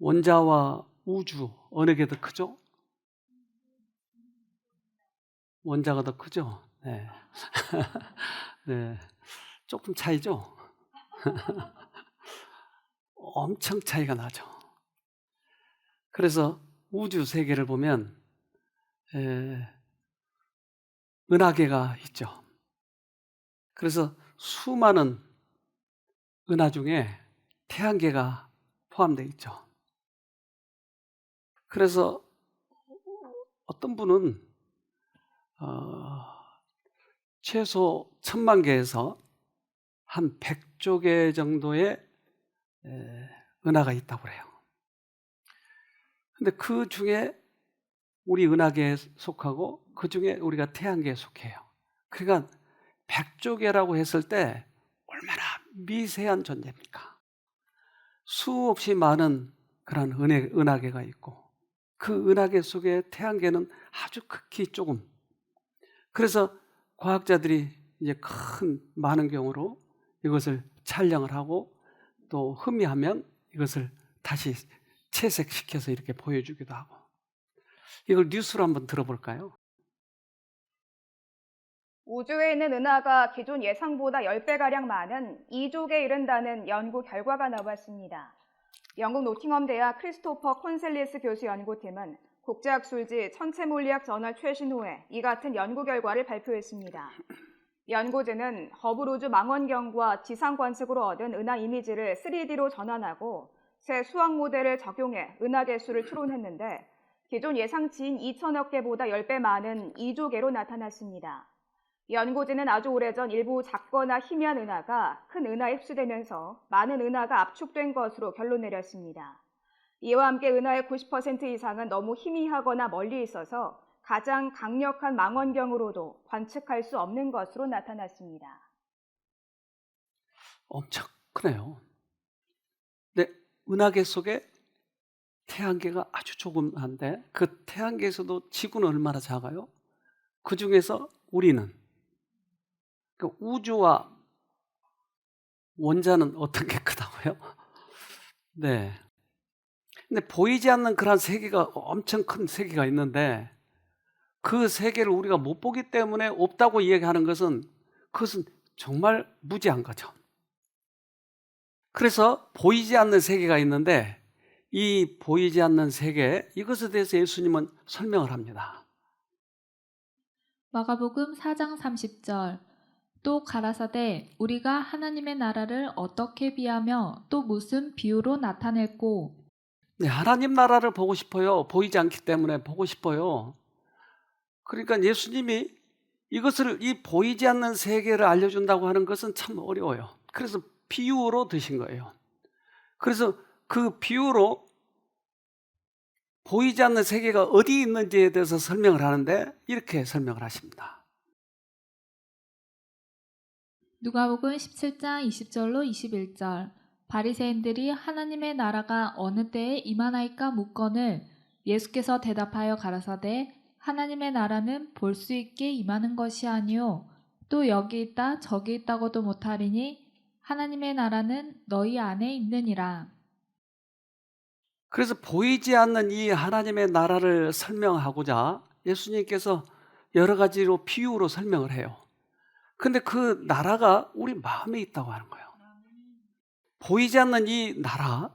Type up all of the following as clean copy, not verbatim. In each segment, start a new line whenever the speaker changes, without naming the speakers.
원자와 우주 어느 게 더 크죠? 원자가 더 크죠? 네. 네. 조금 차이죠? 엄청 차이가 나죠. 그래서 우주 세계를 보면 은하계가 있죠. 그래서 수많은 은하 중에 태양계가 포함되어 있죠. 그래서 어떤 분은 최소 1000만 개에서 한 100조 개 정도의 은하가 있다고 해요. 근데 그 중에 우리 은하계에 속하고 그 중에 우리가 태양계에 속해요. 그러니까 100조 개라고 했을 때 얼마나 미세한 존재입니까? 수없이 많은 그런 은하계가 있고 그 은하계 속에 태양계는 아주 극히 조금. 그래서 과학자들이 이제 많은 경우로 이것을 촬영을 하고 또 흠이하면 이것을 다시 채색시켜서 이렇게 보여주기도 하고. 이걸 뉴스로 한번 들어볼까요?
우주에 있는 은하가 기존 예상보다 10배가량 많은 2족에 이른다는 연구 결과가 나왔습니다. 영국 노팅엄 대학 크리스토퍼 콘셀리스 교수 연구팀은 국제학술지 천체물리학 저널 최신호에 이 같은 연구 결과를 발표했습니다. 연구진은 허블 우주 망원경과 지상 관측으로 얻은 은하 이미지를 3D로 전환하고 새 수학 모델을 적용해 은하 개수를 추론했는데 기존 예상치인 2천억 개보다 10배 많은 2조 개로 나타났습니다. 연구진은 아주 오래전 일부 작거나 희미한 은하가 큰 은하에 흡수되면서 많은 은하가 압축된 것으로 결론 내렸습니다. 이와 함께 은하의 90% 이상은 너무 희미하거나 멀리 있어서 가장 강력한 망원경으로도 관측할 수 없는 것으로 나타났습니다.
엄청 크네요. 근데 은하계 속에 태양계가 아주 조그만데 그 태양계에서도 지구는 얼마나 작아요? 그 중에서 우리는 그 우주와 원자는 어떤 게 크다고요? 네. 근데 보이지 않는 그런 세계가 엄청 큰 세계가 있는데 그 세계를 우리가 못 보기 때문에 없다고 이야기하는 것은 그것은 정말 무지한 거죠. 그래서 보이지 않는 세계가 있는데 이 보이지 않는 세계 이것에 대해서 예수님은 설명을 합니다.
마가복음 4장 30절 또 가라사대 우리가 하나님의 나라를 어떻게 비하며 또 무슨 비유로 나타낼꼬.
네, 하나님 나라를 보고 싶어요. 보이지 않기 때문에 보고 싶어요. 그러니까 예수님이 이것을 이 보이지 않는 세계를 알려준다고 하는 것은 참 어려워요. 그래서 비유로 드신 거예요. 그래서 그 비유로 보이지 않는 세계가 어디 있는지에 대해서 설명을 하는데 이렇게 설명을 하십니다.
누가복음 17장 20절로 21절 바리새인들이 하나님의 나라가 어느 때에 임하나이까 묻거늘 예수께서 대답하여 가라사대 하나님의 나라는 볼 수 있게 임하는 것이 아니요 또 여기 있다 저기 있다고도 못하리니 하나님의 나라는 너희 안에 있느니라.
그래서 보이지 않는 이 하나님의 나라를 설명하고자 예수님께서 여러 가지로 비유로 설명을 해요. 근데 그 나라가 우리 마음에 있다고 하는 거예요. 보이지 않는 이 나라,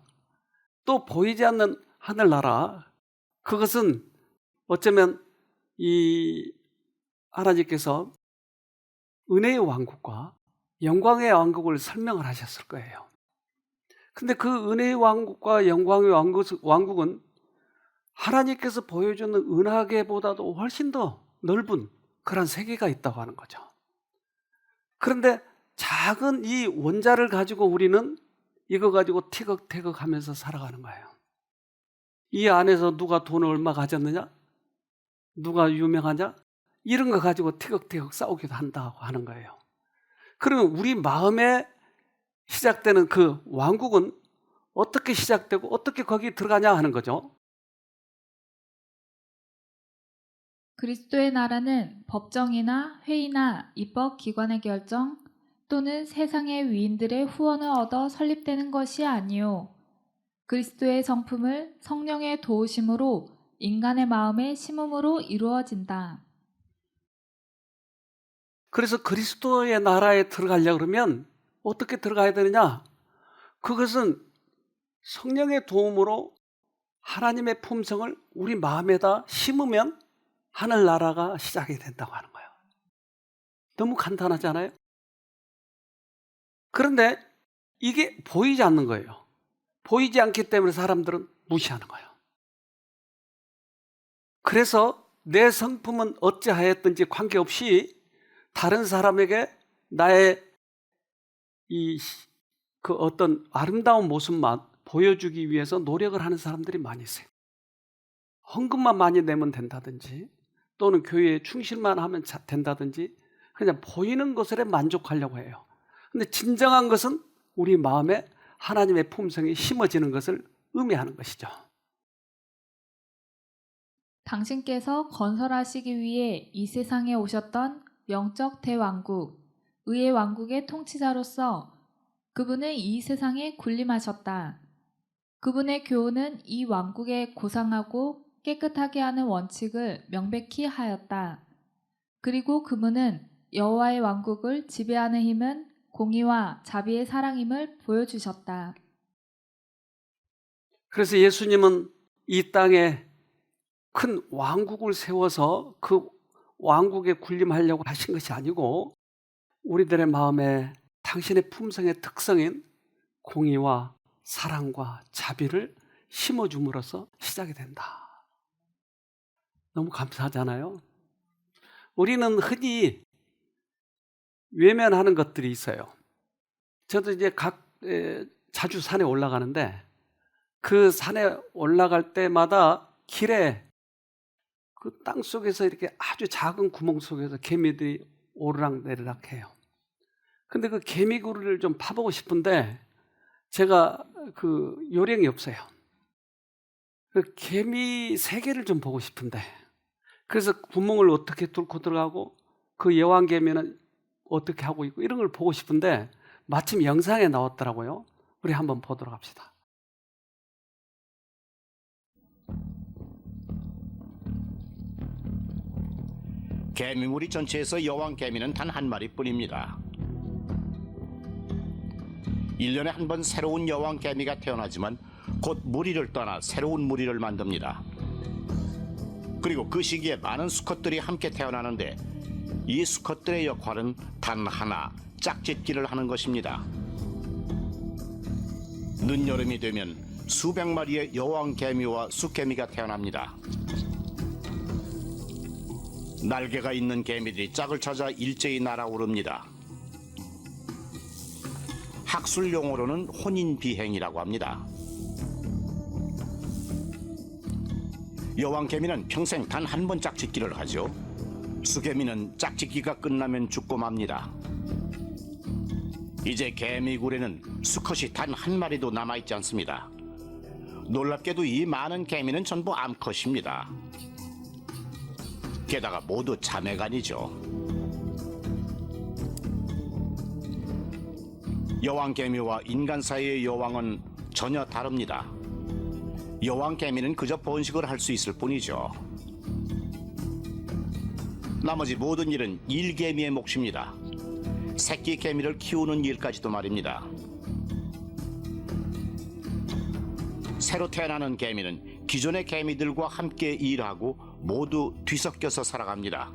또 보이지 않는 하늘나라, 그것은 어쩌면 이 하나님께서 은혜의 왕국과 영광의 왕국을 설명을 하셨을 거예요. 근데 그 은혜의 왕국과 영광의 왕국은 하나님께서 보여주는 은하계보다도 훨씬 더 넓은 그런 세계가 있다고 하는 거죠. 그런데 작은 이 원자를 가지고 우리는 이거 가지고 티격태격 하면서 살아가는 거예요. 이 안에서 누가 돈을 얼마 가졌느냐? 누가 유명하냐? 이런 거 가지고 티격태격 싸우기도 한다고 하는 거예요. 그러면 우리 마음에 시작되는 그 왕국은 어떻게 시작되고 어떻게 거기 들어가냐 하는 거죠.
그리스도의 나라는 법정이나 회의나 입법기관의 결정 또는 세상의 위인들의 후원을 얻어 설립되는 것이 아니요 그리스도의 성품을 성령의 도우심으로 인간의 마음에 심음으로 이루어진다.
그래서 그리스도의 나라에 들어가려고 그러면 어떻게 들어가야 되느냐? 그것은 성령의 도움으로 하나님의 품성을 우리 마음에다 심으면 하늘나라가 시작이 된다고 하는 거예요. 너무 간단하지 않아요? 그런데 이게 보이지 않는 거예요. 보이지 않기 때문에 사람들은 무시하는 거예요. 그래서 내 성품은 어찌하였든지 관계없이 다른 사람에게 나의 그 어떤 아름다운 모습만 보여주기 위해서 노력을 하는 사람들이 많이 있어요. 헌금만 많이 내면 된다든지 또는 교회에 충실만 하면 된다든지 그냥 보이는 것에 만족하려고 해요. 근데 진정한 것은 우리 마음에 하나님의 품성이 심어지는 것을 의미하는 것이죠.
당신께서 건설하시기 위해 이 세상에 오셨던 영적 대왕국, 의의 왕국의 통치자로서 그분은 이 세상에 군림하셨다. 그분의 교훈은 이 왕국에 고상하고 깨끗하게 하는 원칙을 명백히 하였다. 그리고 그분은 여호와의 왕국을 지배하는 힘은 공의와 자비의 사랑임을 보여주셨다.
그래서 예수님은 이 땅에 큰 왕국을 세워서 그 왕국에 군림하려고 하신 것이 아니고 우리들의 마음에 당신의 품성의 특성인 공의와 사랑과 자비를 심어줌으로써 시작이 된다. 너무 감사하잖아요. 우리는 흔히 외면하는 것들이 있어요. 저도 이제 자주 산에 올라가는데 그 산에 올라갈 때마다 길에 그 땅 속에서 이렇게 아주 작은 구멍 속에서 개미들이 오르락내리락 해요. 근데 그 개미굴을 좀 파보고 싶은데 제가 그 요령이 없어요. 그 개미 세계를 좀 보고 싶은데 그래서 구멍을 어떻게 뚫고 들어가고 그 여왕개미는 어떻게 하고 있고 이런 걸 보고 싶은데 마침 영상에 나왔더라고요. 우리 한번 보도록 합시다.
개미무리 전체에서 여왕 개미는 단 한 마리뿐입니다. 1년에 한 번 새로운 여왕 개미가 태어나지만 곧 무리를 떠나 새로운 무리를 만듭니다. 그리고 그 시기에 많은 수컷들이 함께 태어나는데 이 수컷들의 역할은 단 하나, 짝짓기를 하는 것입니다. 늦여름이 되면 수백 마리의 여왕 개미와 숫개미가 태어납니다. 날개가 있는 개미들이 짝을 찾아 일제히 날아오릅니다. 학술 용어로는 혼인비행이라고 합니다. 여왕 개미는 평생 단 한 번 짝짓기를 하죠. 수개미는 짝짓기가 끝나면 죽고 맙니다. 이제 개미굴에는 수컷이 단 한 마리도 남아있지 않습니다. 놀랍게도 이 많은 개미는 전부 암컷입니다. 게다가 모두 자매간이죠. 여왕 개미와 인간 사이의 여왕은 전혀 다릅니다. 여왕 개미는 그저 번식을 할 수 있을 뿐이죠. 나머지 모든 일은 일개미의 몫입니다. 새끼 개미를 키우는 일까지도 말입니다. 새로 태어나는 개미는 기존의 개미들과 함께 일하고 모두 뒤섞여서 살아갑니다.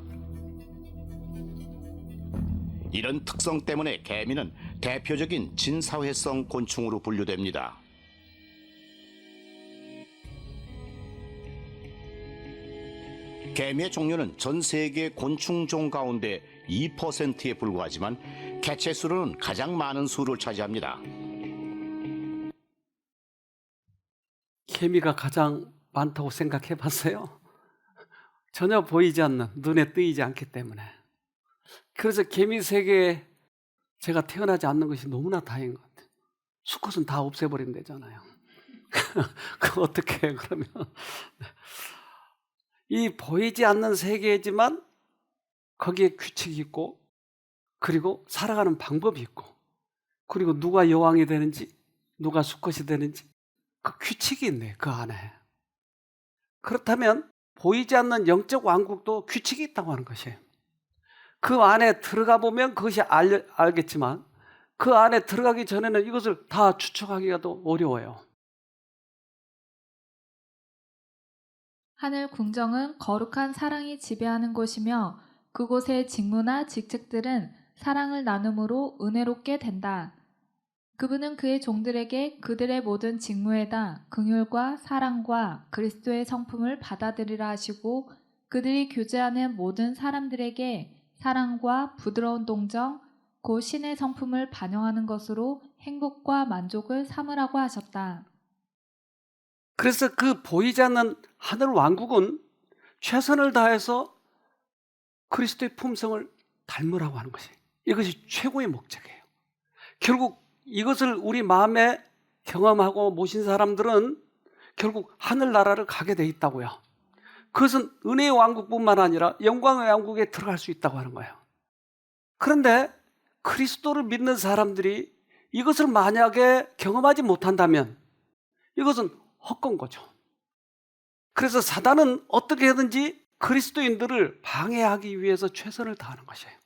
이런 특성 때문에 개미는 대표적인 진사회성 곤충으로 분류됩니다. 개미의 종류는 전 세계 곤충종 가운데 2%에 불과하지만 개체수로는 가장 많은 수를 차지합니다.
개미가 가장 많다고 생각해 봤어요? 전혀 보이지 않는, 눈에 띄지 않기 때문에. 그래서 개미 세계에 제가 태어나지 않는 것이 너무나 다행인 것 같아요. 수컷은 다 없애버리면 되잖아요. 그 어떻게 해요, 그러면? 이 보이지 않는 세계지만 거기에 규칙이 있고 그리고 살아가는 방법이 있고 그리고 누가 여왕이 되는지 누가 수컷이 되는지 그 규칙이 있네, 그 안에. 그렇다면 보이지 않는 영적 왕국도 규칙이 있다고 하는 것이에요. 그 안에 들어가 보면 그것이 알겠지만 그 안에 들어가기 전에는 이것을 다 추측하기가 더 어려워요.
하늘 궁정은 거룩한 사랑이 지배하는 곳이며 그곳의 직무나 직책들은 사랑을 나눔으로 은혜롭게 된다. 그분은 그의 종들에게 그들의 모든 직무에다 긍휼과 사랑과 그리스도의 성품을 받아들이라 하시고 그들이 교제하는 모든 사람들에게 사랑과 부드러운 동정, 곧 신의 성품을 반영하는 것으로 행복과 만족을 삼으라고 하셨다.
그래서 그 보이지 않는 하늘 왕국은 최선을 다해서 그리스도의 품성을 닮으라고 하는 것이, 이것이 최고의 목적이에요. 결국 이것을 우리 마음에 경험하고 모신 사람들은 결국 하늘나라를 가게 돼 있다고요. 그것은 은혜의 왕국뿐만 아니라 영광의 왕국에 들어갈 수 있다고 하는 거예요. 그런데 그리스도를 믿는 사람들이 이것을 만약에 경험하지 못한다면 이것은 헛건 거죠. 그래서 사단은 어떻게 하든지 그리스도인들을 방해하기 위해서 최선을 다하는 것이에요.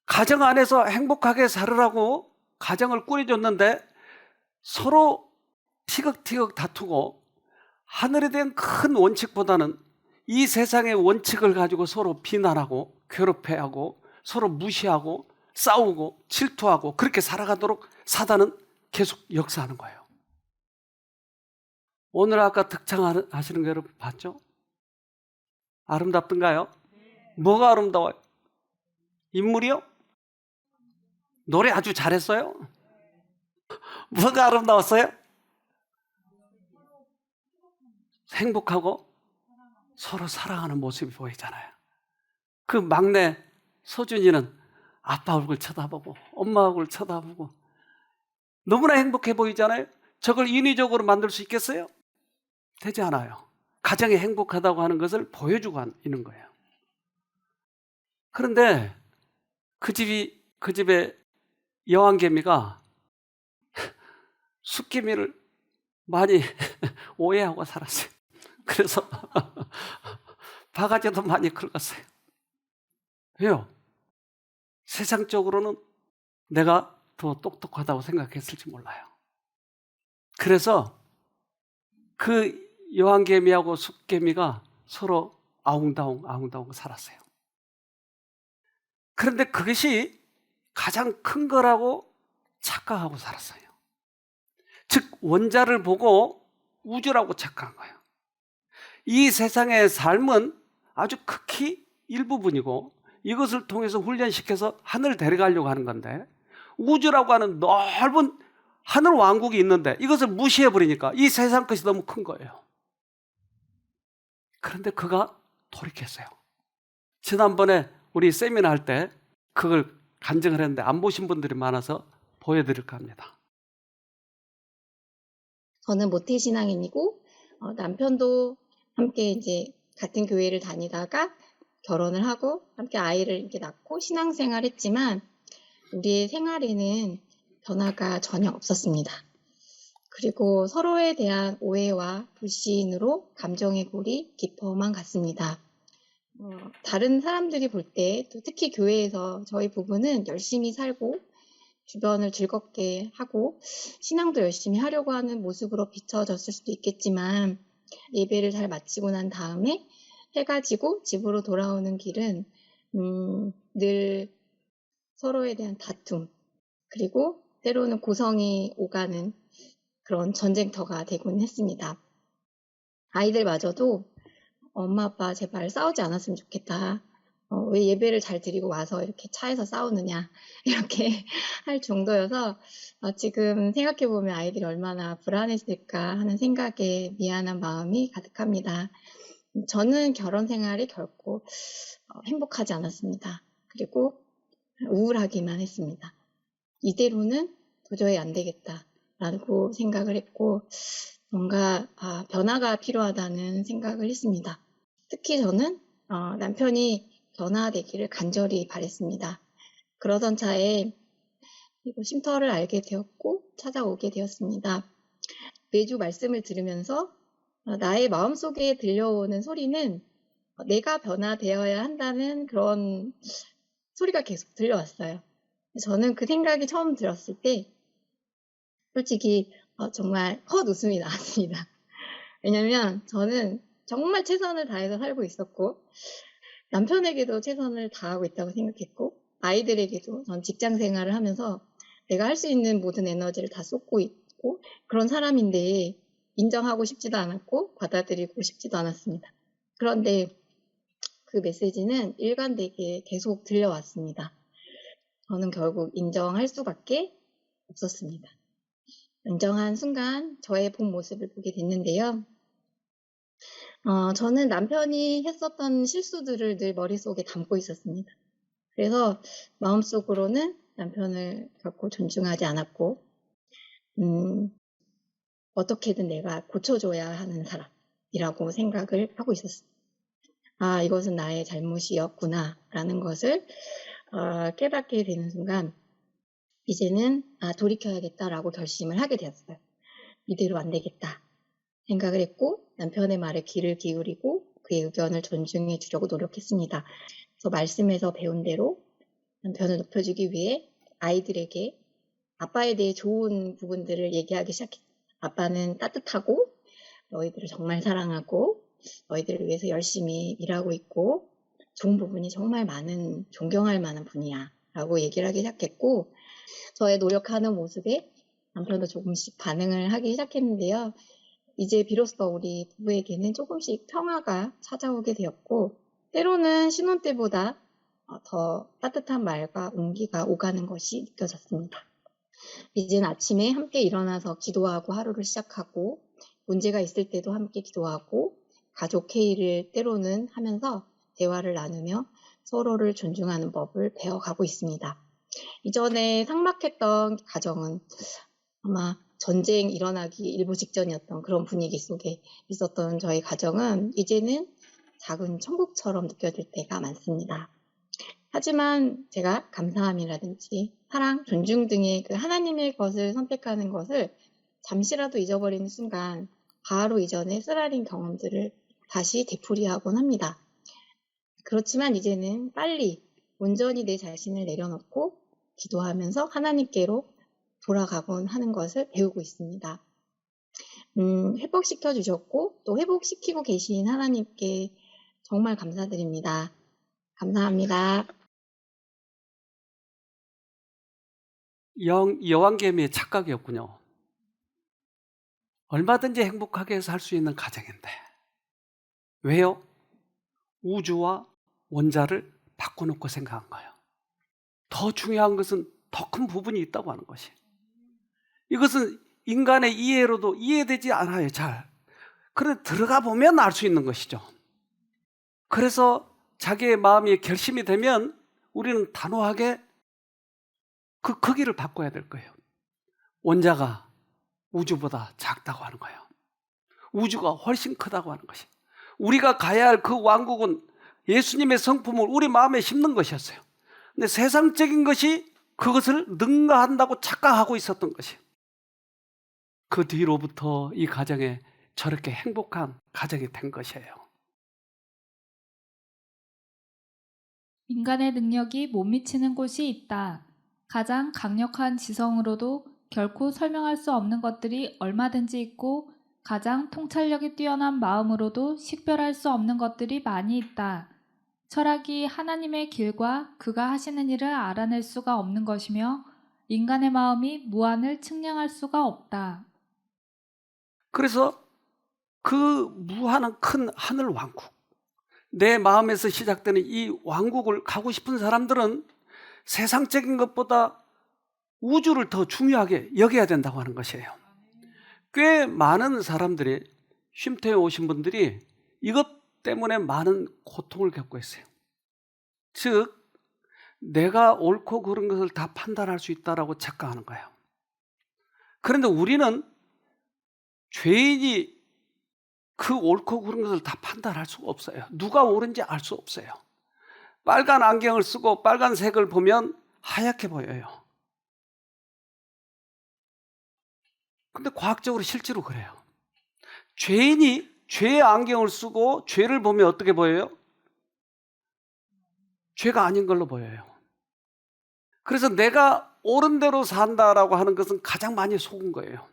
가정 안에서 행복하게 살으라고 가정을 꾸려줬는데 서로 티격태격 다투고 하늘에 대한 큰 원칙보다는 이 세상의 원칙을 가지고 서로 비난하고 괴롭혀하고 서로 무시하고 싸우고 질투하고 그렇게 살아가도록 사단은 계속 역사하는 거예요. 오늘 아까 득창하시는 거 여러분 봤죠? 아름답던가요? 뭐가 아름다워요? 인물이요? 노래 아주 잘했어요? 뭐가 아름다웠어요? 행복하고 서로 사랑하는 모습이 보이잖아요. 그 막내 서준이는 아빠 얼굴 쳐다보고 엄마 얼굴 쳐다보고 너무나 행복해 보이잖아요. 저걸 인위적으로 만들 수 있겠어요? 되지 않아요. 가정이 행복하다고 하는 것을 보여주고 있는 거예요. 그런데 그 집에 여왕개미가 숫개미를 많이 오해하고 살았어요. 그래서 바가지도 많이 긁었어요. 왜요? 세상적으로는 내가 더 똑똑하다고 생각했을지 몰라요. 그래서 그 여왕개미하고 숫개미가 서로 아웅다웅 살았어요. 그런데 그것이 가장 큰 거라고 착각하고 살았어요. 즉 원자를 보고 우주라고 착각한 거예요. 이 세상의 삶은 아주 극히 일부분이고 이것을 통해서 훈련시켜서 하늘 데려가려고 하는 건데 우주라고 하는 넓은 하늘 왕국이 있는데 이것을 무시해버리니까 이 세상 것이 너무 큰 거예요. 그런데 그가 돌이켰어요. 지난번에 우리 세미나 할 때 그걸 간증을 했는데 안 보신 분들이 많아서 보여드릴까 합니다.
저는 모태신앙인이고 남편도 함께 이제 같은 교회를 다니다가 결혼을 하고 함께 아이를 이렇게 낳고 신앙생활했지만 우리의 생활에는 변화가 전혀 없었습니다. 그리고 서로에 대한 오해와 불신으로 감정의 골이 깊어만 갔습니다. 다른 사람들이 볼 때 또 특히 교회에서 저희 부부는 열심히 살고 주변을 즐겁게 하고 신앙도 열심히 하려고 하는 모습으로 비춰졌을 수도 있겠지만 예배를 잘 마치고 난 다음에 해가 지고 집으로 돌아오는 길은 늘 서로에 대한 다툼 그리고 때로는 고성이 오가는 그런 전쟁터가 되곤 했습니다. 아이들마저도 엄마 아빠 제발 싸우지 않았으면 좋겠다. 왜 예배를 잘 드리고 와서 이렇게 차에서 싸우느냐 이렇게 할 정도여서 지금 생각해보면 아이들이 얼마나 불안했을까 하는 생각에 미안한 마음이 가득합니다. 저는 결혼 생활이 결코 행복하지 않았습니다. 그리고 우울하기만 했습니다. 이대로는 도저히 안 되겠다라고 생각을 했고 뭔가 변화가 필요하다는 생각을 했습니다. 특히 저는 남편이 변화되기를 간절히 바랬습니다. 그러던 차에 쉼터를 알게 되었고 찾아오게 되었습니다. 매주 말씀을 들으면서 나의 마음속에 들려오는 소리는 내가 변화되어야 한다는 그런 소리가 계속 들려왔어요. 저는 그 생각이 처음 들었을 때 솔직히 정말 헛웃음이 나왔습니다. 왜냐면 저는 정말 최선을 다해서 살고 있었고 남편에게도 최선을 다하고 있다고 생각했고 아이들에게도 전 직장 생활을 하면서 내가 할 수 있는 모든 에너지를 다 쏟고 있고 그런 사람인데 인정하고 싶지도 않았고 받아들이고 싶지도 않았습니다. 그런데 그 메시지는 일관되게 계속 들려왔습니다. 저는 결국 인정할 수밖에 없었습니다. 인정한 순간 저의 본 모습을 보게 됐는데요. 저는 남편이 했었던 실수들을 늘 머릿속에 담고 있었습니다. 그래서 마음속으로는 남편을 결코 존중하지 않았고 어떻게든 내가 고쳐줘야 하는 사람이라고 생각을 하고 있었습니다. 아, 이것은 나의 잘못이었구나 라는 것을 깨닫게 되는 순간 이제는 돌이켜야겠다라고 결심을 하게 되었어요. 이대로 안 되겠다 생각을 했고 남편의 말에 귀를 기울이고 그의 의견을 존중해 주려고 노력했습니다. 그래서 말씀에서 배운 대로 남편을 높여주기 위해 아이들에게 아빠에 대해 좋은 부분들을 얘기하기 시작했어요. 아빠는 따뜻하고 너희들을 정말 사랑하고 너희들을 위해서 열심히 일하고 있고 좋은 부분이 정말 많은 존경할 만한 분이야 라고 얘기를 하기 시작했고 저의 노력하는 모습에 남편도 조금씩 반응을 하기 시작했는데요. 이제 비로소 우리 부부에게는 조금씩 평화가 찾아오게 되었고 때로는 신혼 때보다 더 따뜻한 말과 온기가 오가는 것이 느껴졌습니다. 이제는 아침에 함께 일어나서 기도하고 하루를 시작하고 문제가 있을 때도 함께 기도하고 가족 회의를 때로는 하면서 대화를 나누며 서로를 존중하는 법을 배워가고 있습니다. 이전에 삭막했던 가정은 아마 전쟁 일어나기 일부 직전이었던 그런 분위기 속에 있었던 저희 가정은 이제는 작은 천국처럼 느껴질 때가 많습니다. 하지만 제가 감사함이라든지 사랑, 존중 등의 그 하나님의 것을 선택하는 것을 잠시라도 잊어버리는 순간 바로 이전의 쓰라린 경험들을 다시 되풀이하곤 합니다. 그렇지만 이제는 빨리 온전히 내 자신을 내려놓고 기도하면서 하나님께로 돌아가곤 하는 것을 배우고 있습니다. 회복시켜 주셨고 또 회복시키고 계신 하나님께 정말 감사드립니다. 감사합니다.
여왕개미의 착각이었군요. 얼마든지 행복하게 살 수 있는 가정인데 왜요? 우주와 원자를 바꿔놓고 생각한 거예요. 더 중요한 것은 더 큰 부분이 있다고 하는 것이. 이것은 인간의 이해로도 이해되지 않아요, 잘. 그런데 들어가 보면 알 수 있는 것이죠. 그래서 자기의 마음이 결심이 되면 우리는 단호하게 그 크기를 바꿔야 될 거예요. 원자가 우주보다 작다고 하는 거예요. 우주가 훨씬 크다고 하는 것이. 우리가 가야 할 그 왕국은 예수님의 성품을 우리 마음에 심는 것이었어요. 근데 세상적인 것이 그것을 능가한다고 착각하고 있었던 것이. 그 뒤로부터 이 가정에 저렇게 행복한 가정이 된 것이에요.
인간의 능력이 못 미치는 곳이 있다. 가장 강력한 지성으로도 결코 설명할 수 없는 것들이 얼마든지 있고 가장 통찰력이 뛰어난 마음으로도 식별할 수 없는 것들이 많이 있다. 철학이 하나님의 길과 그가 하시는 일을 알아낼 수가 없는 것이며 인간의 마음이 무한을 측량할 수가 없다.
그래서 그 무한한 큰 하늘 왕국, 내 마음에서 시작되는 이 왕국을 가고 싶은 사람들은 세상적인 것보다 우주를 더 중요하게 여겨야 된다고 하는 것이에요. 꽤 많은 사람들이, 쉼터에 오신 분들이 이것 때문에 많은 고통을 겪고 있어요. 즉, 내가 옳고 그른 것을 다 판단할 수 있다라고 착각하는 거예요. 그런데 우리는 죄인이 그 옳고 그른 것을 다 판단할 수가 없어요. 누가 옳은지 알 수 없어요. 빨간 안경을 쓰고 빨간색을 보면 하얗게 보여요. 근데 과학적으로 실제로 그래요. 죄인이 죄의 안경을 쓰고 죄를 보면 어떻게 보여요? 죄가 아닌 걸로 보여요. 그래서 내가 옳은 대로 산다라고 하는 것은 가장 많이 속은 거예요.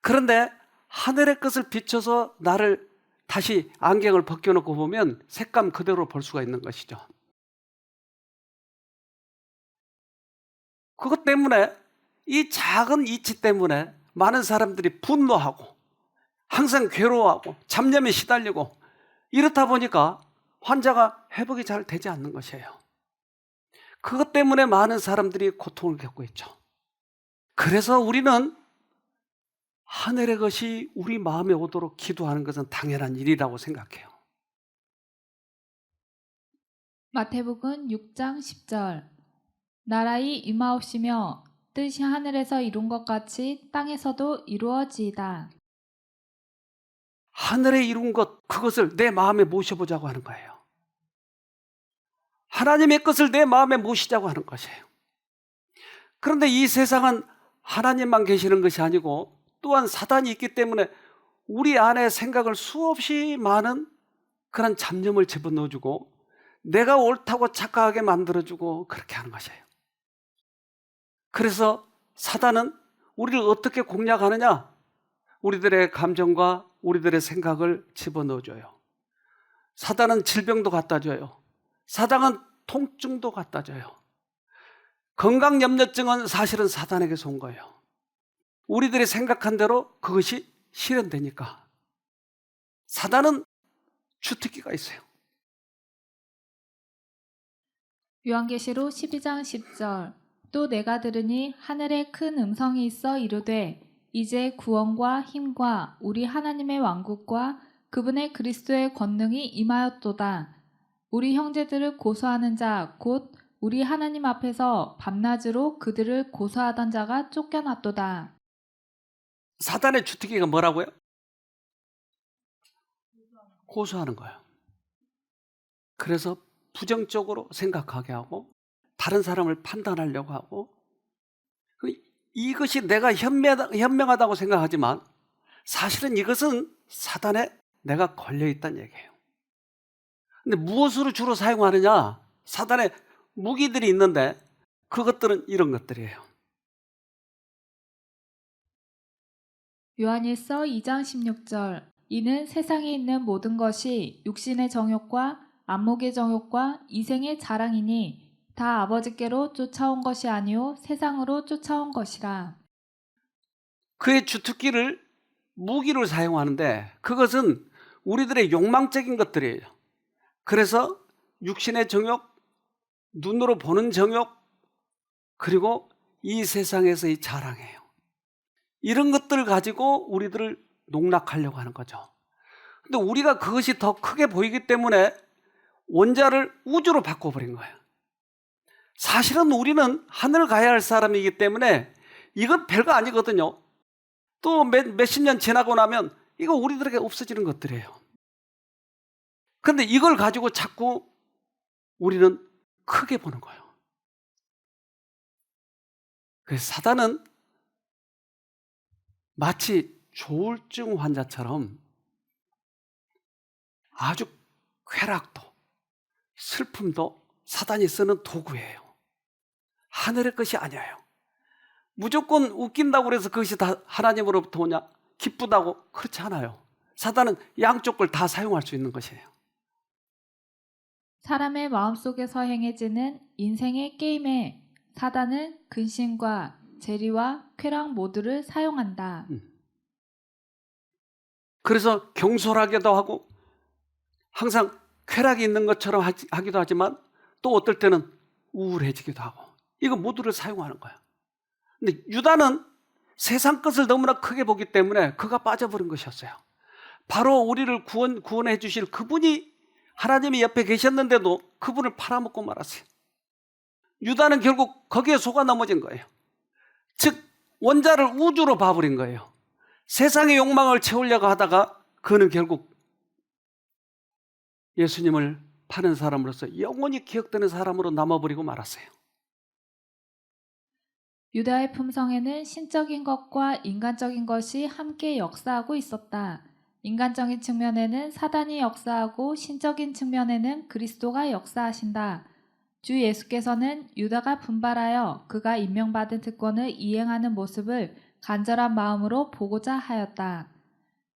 그런데 하늘의 것을 비춰서 나를 다시 안경을 벗겨놓고 보면 색감 그대로 볼 수가 있는 것이죠. 그것 때문에, 이 작은 이치 때문에 많은 사람들이 분노하고 항상 괴로워하고 잡념에 시달리고 이렇다 보니까 환자가 회복이 잘 되지 않는 것이에요. 그것 때문에 많은 사람들이 고통을 겪고 있죠. 그래서 우리는 하늘의 것이 우리 마음에 오도록 기도하는 것은 당연한 일이라고 생각해요.
마태복음 6장 10절. 나라의 임하옵시며 뜻이 하늘에서 이룬 것 같이 땅에서도 이루어지이다.
하늘에 이룬 것, 그것을 내 마음에 모셔보자고 하는 거예요. 하나님의 것을 내 마음에 모시자고 하는 것이에요. 그런데 이 세상은 하나님만 계시는 것이 아니고 또한 사단이 있기 때문에 우리 안에 생각을 수없이 많은 그런 잡념을 집어넣어주고 내가 옳다고 착각하게 만들어주고 그렇게 하는 것이에요. 그래서 사단은 우리를 어떻게 공략하느냐? 우리들의 감정과 우리들의 생각을 집어넣어줘요. 사단은 질병도 갖다 줘요. 사단은 통증도 갖다 줘요. 건강염려증은 사실은 사단에게서 온 거예요. 우리들이 생각한 대로 그것이 실현되니까. 사단은 주특기가 있어요.
요한계시록 12장 10절. 또 내가 들으니 하늘에 큰 음성이 있어 이르되 이제 구원과 힘과 우리 하나님의 왕국과 그분의 그리스도의 권능이 임하였도다. 우리 형제들을 고소하는 자 곧 우리 하나님 앞에서 밤낮으로 그들을 고소하던 자가 쫓겨났도다.
사단의 주특기가 뭐라고요? 고소하는 거예요. 그래서 부정적으로 생각하게 하고 다른 사람을 판단하려고 하고, 이것이 내가 현명하다고 생각하지만 사실은 이것은 사단에 내가 걸려있다는 얘기예요. 근데 무엇으로 주로 사용하느냐? 사단의 무기들이 있는데 그것들은 이런 것들이에요.
요한일서 2장 16절. 이는 세상에 있는 모든 것이 육신의 정욕과 안목의 정욕과 이생의 자랑이니 다 아버지께로 쫓아온 것이 아니요 세상으로 쫓아온 것이라.
그의 주특기를 무기로 사용하는데 그것은 우리들의 욕망적인 것들이에요. 그래서 육신의 정욕, 눈으로 보는 정욕, 그리고 이 세상에서의 자랑이에요. 이런 것들을 가지고 우리들을 농락하려고 하는 거죠. 근데 우리가 그것이 더 크게 보이기 때문에 원자를 우주로 바꿔버린 거예요. 사실은 우리는 하늘 가야 할 사람이기 때문에 이건 별거 아니거든요. 또 몇십 년 지나고 나면 이거 우리들에게 없어지는 것들이에요. 그런데 이걸 가지고 자꾸 우리는 크게 보는 거예요. 그래서 사단은 마치 조울증 환자처럼 아주 쾌락도 슬픔도 사단이 쓰는 도구예요. 하늘의 것이 아니에요. 무조건 웃긴다고 해서 그것이 다 하나님으로부터 오냐? 기쁘다고? 그렇지 않아요. 사단은 양쪽 걸 다 사용할 수 있는 것이에요.
사람의 마음속에서 행해지는 인생의 게임에 사단은 근심과 재리와 쾌락 모두를 사용한다.
그래서 경솔하기도 하고 항상 쾌락이 있는 것처럼 하기도 하지만 또 어떨 때는 우울해지기도 하고 이거 모두를 사용하는 거야. 근데 유다는 세상 것을 너무나 크게 보기 때문에 그가 빠져버린 것이었어요. 바로 우리를 구원해 주실 그분이 하나님이 옆에 계셨는데도 그분을 팔아먹고 말았어요. 유다는 결국 거기에 속아 넘어진 거예요. 즉 원자를 우주로 봐버린 거예요. 세상의 욕망을 채우려고 하다가 그는 결국 예수님을 파는 사람으로서 영원히 기억되는 사람으로 남아버리고 말았어요.
유다의 품성에는 신적인 것과 인간적인 것이 함께 역사하고 있었다. 인간적인 측면에는 사단이 역사하고 신적인 측면에는 그리스도가 역사하신다. 주 예수께서는 유다가 분발하여 그가 임명받은 특권을 이행하는 모습을 간절한 마음으로 보고자 하였다.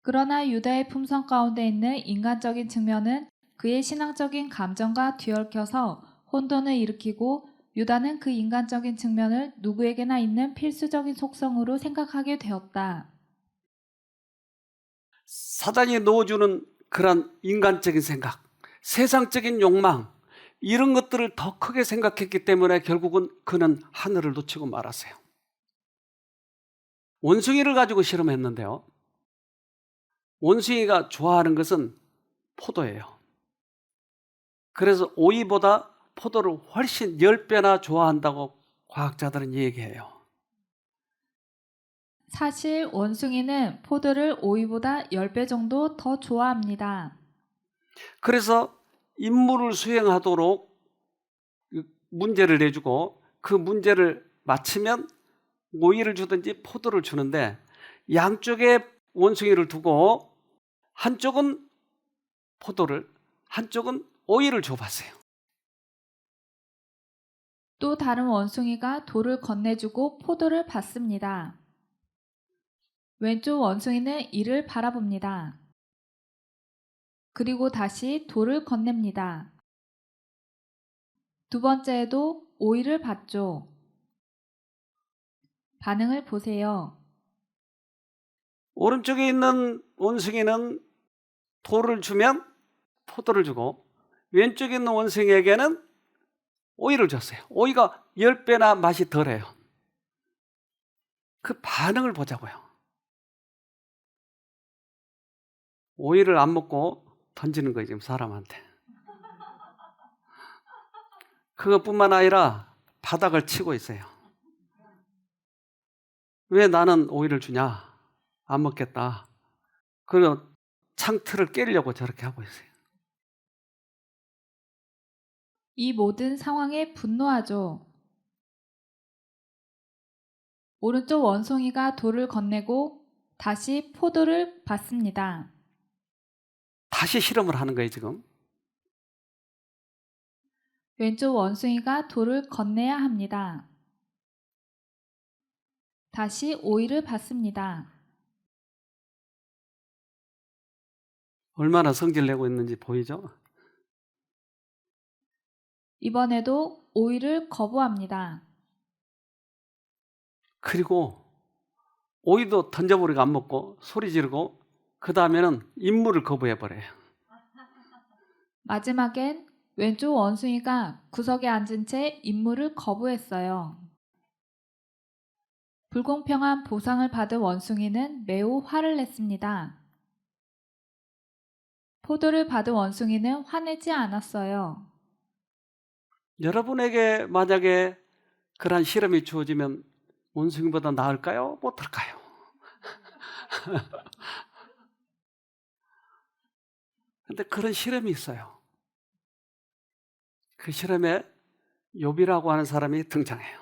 그러나 유다의 품성 가운데 있는 인간적인 측면은 그의 신앙적인 감정과 뒤얽혀서 혼돈을 일으키고 유다는 그 인간적인 측면을 누구에게나 있는 필수적인 속성으로 생각하게 되었다.
사단이 넣어주는 그런 인간적인 생각, 세상적인 욕망, 이런 것들을 더 크게 생각했기 때문에 결국은 그는 하늘을 놓치고 말았어요. 원숭이를 가지고 실험했는데요. 원숭이가 좋아하는 것은 포도예요. 그래서 오이보다 포도를 훨씬 10배나 좋아한다고 과학자들은 얘기해요.
사실 원숭이는 포도를 오이보다 10배 정도 더 좋아합니다.
그래서 임무를 수행하도록 문제를 내주고 그 문제를 맞히면 오이를 주든지 포도를 주는데 양쪽에 원숭이를 두고 한쪽은 포도를, 한쪽은 오이를 줘봤어요.
또 다른 원숭이가 돌을 건네주고 포도를 받습니다. 왼쪽 원숭이는 이를 바라봅니다. 그리고 다시 돌을 건넵니다. 두 번째에도 오이를 받죠. 반응을 보세요.
오른쪽에 있는 원숭이는 돌을 주면 포도를 주고 왼쪽에 있는 원숭이에게는 오이를 줬어요. 오이가 10배나 맛이 덜해요. 그 반응을 보자고요. 오이를 안 먹고 던지는 거예요, 지금 사람한테. 그것뿐만 아니라 바닥을 치고 있어요. 왜 나는 오이를 주냐? 안 먹겠다. 그리고 창틀을 깨려고 저렇게 하고 있어요.
이 모든 상황에 분노하죠. 오른쪽 원숭이가 돌을 건네고 다시 포도를 받습니다.
다시 실험을 하는 거예요, 지금.
왼쪽 원숭이가 돌을 건네야 합니다. 다시 오이를 받습니다.
얼마나 성질 내고 있는지 보이죠?
이번에도 오이를 거부합니다.
그리고 오이도 던져버리고 안 먹고 소리 지르고 그 다음에는 임무를 거부해버려요.
마지막엔 왼쪽 원숭이가 구석에 앉은 채 임무를 거부했어요. 불공평한 보상을 받은 원숭이는 매우 화를 냈습니다. 포도를 받은 원숭이는 화내지 않았어요.
여러분에게 만약에 그런 실험이 주어지면 원숭이보다 나을까요? 못할까요? 근데 그런 실험이 있어요. 그 실험에 욥이라고 하는 사람이 등장해요.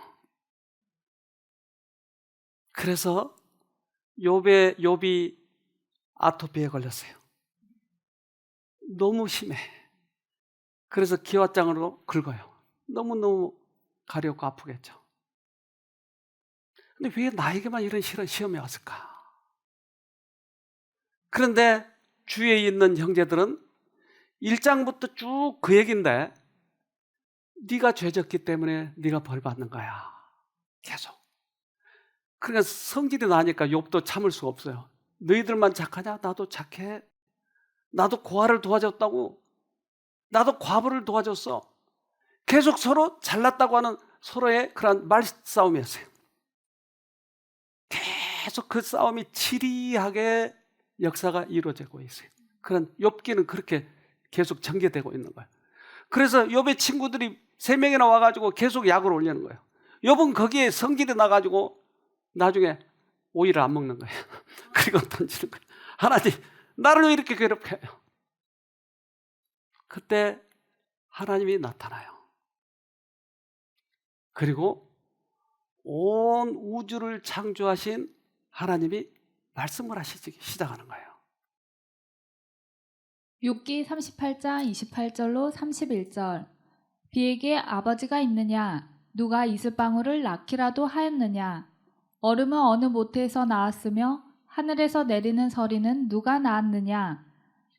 그래서 욥이 아토피에 걸렸어요. 너무 심해. 그래서 기왓장으로 긁어요. 너무너무 가렵고 아프겠죠. 근데 왜 나에게만 이런 시험이 왔을까? 그런데 주위에 있는 형제들은 1장부터 쭉 그 얘기인데 네가 죄졌기 때문에 네가 벌 받는 거야. 계속. 그러니까 성질이 나니까 욥도 참을 수가 없어요. 너희들만 착하냐? 나도 착해. 나도 고아를 도와줬다고. 나도 과부를 도와줬어. 계속 서로 잘났다고 하는 서로의 그런 말싸움이었어요. 계속 그 싸움이 지리하게 역사가 이루어지고 있어요. 그런 욥기는 그렇게 계속 전개되고 있는 거예요. 그래서 욥의 친구들이 3명이나 와가지고 계속 약을 올리는 거예요. 욥은 거기에 성질이 나가지고 나중에 오이를 안 먹는 거예요. 그리고 던지는 거예요. 하나님, 나를 왜 이렇게 괴롭게 해요? 그때 하나님이 나타나요. 그리고 온 우주를 창조하신 하나님이 말씀을 하시기 시작하는 거예요.
욥기 38장 28절로 31절. 비에게 아버지가 있느냐? 누가 이슬방울을 낳기라도 하였느냐? 얼음은 어느 모태에서 나왔으며 하늘에서 내리는 서리는 누가 낳았느냐?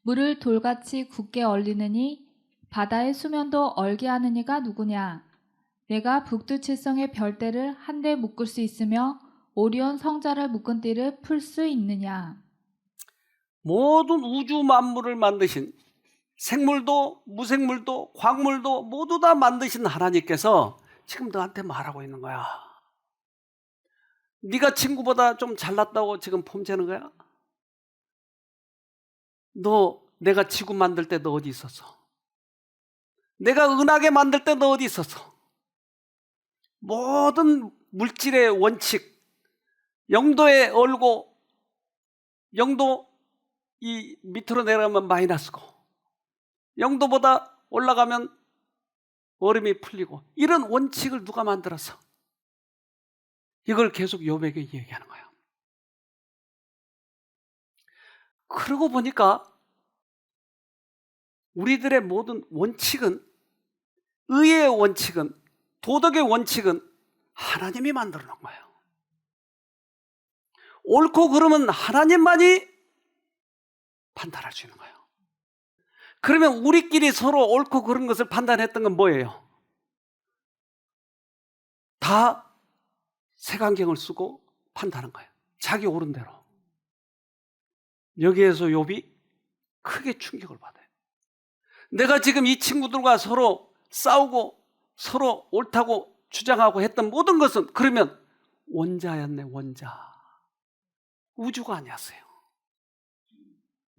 물을 돌같이 굳게 얼리느니 바다의 수면도 얼게 하는 이가 누구냐? 내가 북두칠성의 별대를 한데 묶을 수 있으며 오리온 성자를 묶은 띠를 풀 수 있느냐?
모든 우주 만물을 만드신 생물도 무생물도 광물도 모두 다 만드신 하나님께서 지금 너한테 말하고 있는 거야. 네가 친구보다 좀 잘났다고 지금 폼재는 거야? 너 내가 지구 만들 때 너 어디 있었어? 내가 은하계 만들 때 너 어디 있었어? 모든 물질의 원칙, 영도에 얼고 영도 이 밑으로 내려가면 마이너스고 영도보다 올라가면 얼음이 풀리고 이런 원칙을 누가 만들었어? 이걸 계속 욥에게 얘기하는 거예요. 그러고 보니까 우리들의 모든 원칙은, 의의 원칙은, 도덕의 원칙은 하나님이 만들어 놓은 거예요. 옳고 그름은 하나님만이 판단할 수 있는 거예요. 그러면 우리끼리 서로 옳고 그른 것을 판단했던 건 뭐예요? 다 색안경을 쓰고 판단한 거예요. 자기 옳은 대로. 여기에서 욥이 크게 충격을 받아요. 내가 지금 이 친구들과 서로 싸우고 서로 옳다고 주장하고 했던 모든 것은 그러면 원자였네, 원자. 우주가 아니었어요.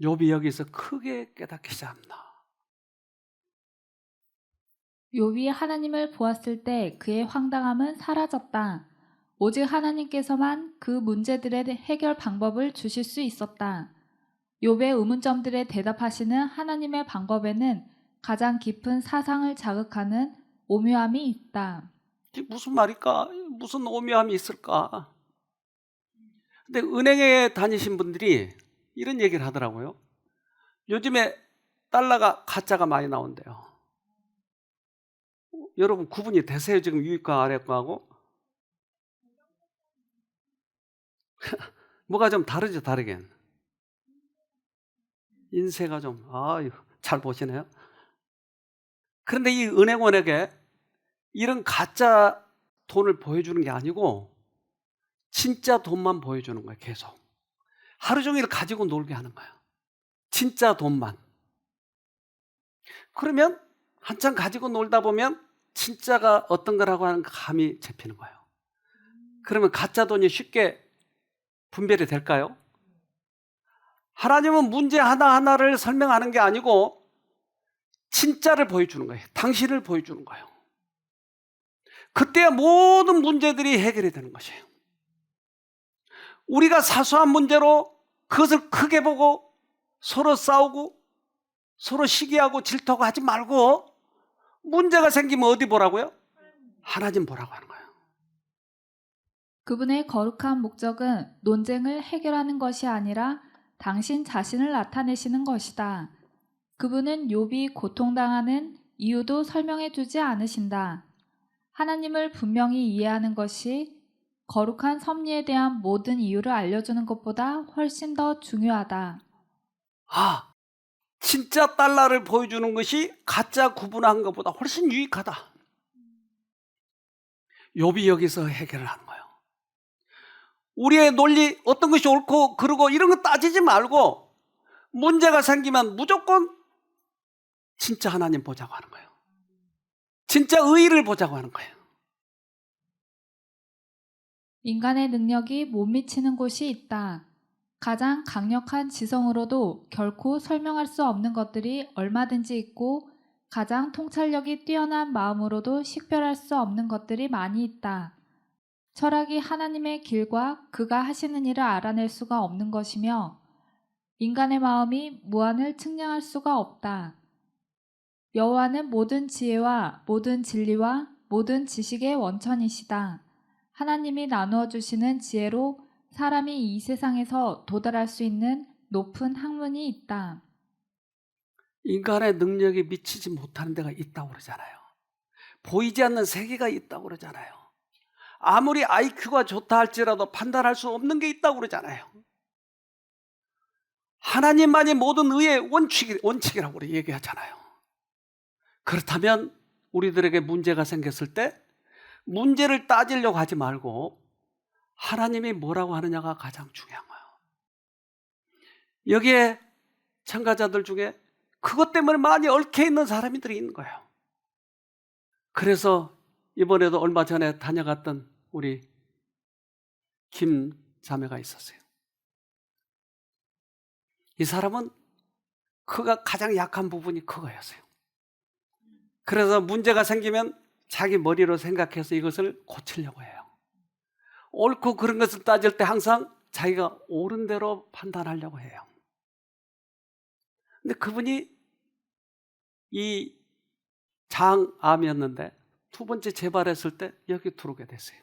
욥이 여기서 크게 깨닫기 시작합니다.
욥이 하나님을 보았을 때 그의 황당함은 사라졌다. 오직 하나님께서만 그 문제들의 해결 방법을 주실 수 있었다. 욥의 의문점들에 대답하시는 하나님의 방법에는 가장 깊은 사상을 자극하는 오묘함이 있다.
이게 무슨 말일까? 무슨 오묘함이 있을까? 근데 은행에 다니신 분들이 이런 얘기를 하더라고요. 요즘에 달러가 가짜가 많이 나온대요. 여러분 구분이 되세요? 지금 위과 아래과하고? 뭐가 좀 다르죠, 다르긴. 인쇄가 좀, 잘 보시네요. 그런데 이 은행원에게 이런 가짜 돈을 보여주는 게 아니고 진짜 돈만 보여주는 거예요, 계속. 하루 종일 가지고 놀게 하는 거예요. 진짜 돈만. 그러면 한참 가지고 놀다 보면 진짜가 어떤 거라고 하는 감이 잡히는 거예요. 그러면 가짜 돈이 쉽게 분별이 될까요? 하나님은 문제 하나하나를 설명하는 게 아니고 진짜를 보여주는 거예요. 당신을 보여주는 거예요. 그때야 모든 문제들이 해결이 되는 것이에요. 우리가 사소한 문제로 그것을 크게 보고 서로 싸우고 서로 시기하고 질투하고 하지 말고 문제가 생기면 어디 보라고요? 하나님 보라고 하는 거예요.
그분의 거룩한 목적은 논쟁을 해결하는 것이 아니라 당신 자신을 나타내시는 것이다. 그분은 욥이 고통당하는 이유도 설명해 주지 않으신다. 하나님을 분명히 이해하는 것이 거룩한 섭리에 대한 모든 이유를 알려주는 것보다 훨씬 더 중요하다.
진짜 달러를 보여주는 것이 가짜 구분한 것보다 훨씬 유익하다. 욥이 여기서 해결을 하는 거예요. 우리의 논리, 어떤 것이 옳고 그르고 이런 거 따지지 말고 문제가 생기면 무조건 진짜 하나님 보자고 하는 거예요. 진짜 의의를 보자고 하는 거예요.
인간의 능력이 못 미치는 곳이 있다. 가장 강력한 지성으로도 결코 설명할 수 없는 것들이 얼마든지 있고 가장 통찰력이 뛰어난 마음으로도 식별할 수 없는 것들이 많이 있다. 철학이 하나님의 길과 그가 하시는 일을 알아낼 수가 없는 것이며 인간의 마음이 무한을 측량할 수가 없다. 여호와는 모든 지혜와 모든 진리와 모든 지식의 원천이시다. 하나님이 나누어 주시는 지혜로 사람이 이 세상에서 도달할 수 있는 높은 학문이 있다.
인간의 능력이 미치지 못하는 데가 있다고 그러잖아요. 보이지 않는 세계가 있다고 그러잖아요. 아무리 IQ가 좋다 할지라도 판단할 수 없는 게 있다고 그러잖아요. 하나님만이 모든 의의 원칙이라고 얘기하잖아요. 그렇다면 우리들에게 문제가 생겼을 때 문제를 따지려고 하지 말고 하나님이 뭐라고 하느냐가 가장 중요한 거예요. 여기에 참가자들 중에 그것 때문에 많이 얽혀 있는 사람들이 있는 거예요. 그래서 이번에도 얼마 전에 다녀갔던 우리 김 자매가 있었어요. 이 사람은 그가 가장 약한 부분이 그거였어요. 그래서 문제가 생기면 자기 머리로 생각해서 이것을 고치려고 해요. 옳고 그런 것을 따질 때 항상 자기가 옳은 대로 판단하려고 해요. 근데 그분이 이 장암이었는데 두 번째 재발했을 때 여기 들어오게 됐어요.